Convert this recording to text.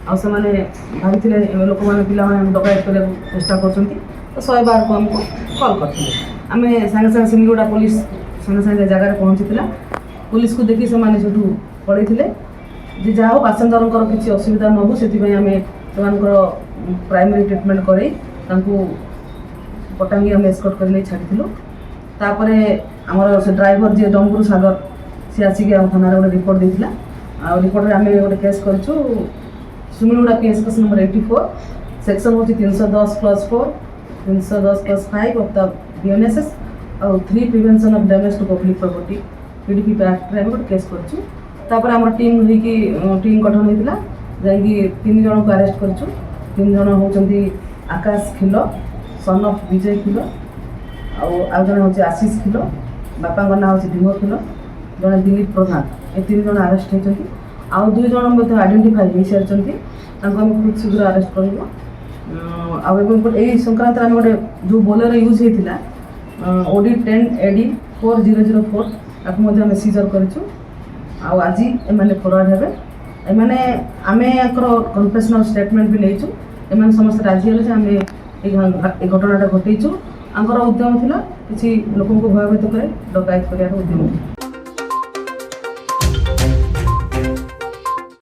से भाई लोक मैंने पिला डकायत करने चेष्टा कर 112 को आमको कल करते आम सागे सागे सिंगुड़ा पुलिस सागे सागे जगह पहुँची पुलिस को देखी से पड़े जे जहाँ पैसेंजर किसी असुविधा न हो से प्राइमरी ट्रिटमेंट कर पटांगी आम एस्कॉर्ट कर छाड़ी तापर आमर से ड्राइवर जी डम्बुरू सागर सी आसिक थाना गोटे रिपोर्ट देता आ रिपोर्ट आम गोटे केस कर सुमिलुड़ा पीएस केस नंबर 84 सेक्शन हूँ 310+4 310+5 ऑफ द BNSS और 3 prevention of damage to public property PDP act रे गोटे केस कर आम टीम टीम गठन होता जाकि 3 जन को अरेस्ट कर 3 जन होती आकाश खिल सन ऑफ विजय खिल आउ जन हूँ आशीष खिल बापा ना हूँ ढींग खिल जड़े दिलीप प्रधान ये 3 जन अरेस्ट होती आउ 2 जन आइडेंटिफाई हो सारी खूब शीघ्र अरेस्ट कर संक्रांत आम गोटे जो बोलेरो यूज होता OD 10 AD 4004 आम सीजर कर आज एम फरवर्ड हे आम कन्फेशनल स्टेटमेंट भी नहीं समस्त राजी हेले आम ये घटनाटा घटेचु आमर उद्यम थी किसी लोक भयभीत कर डकायत कर उद्यम थी।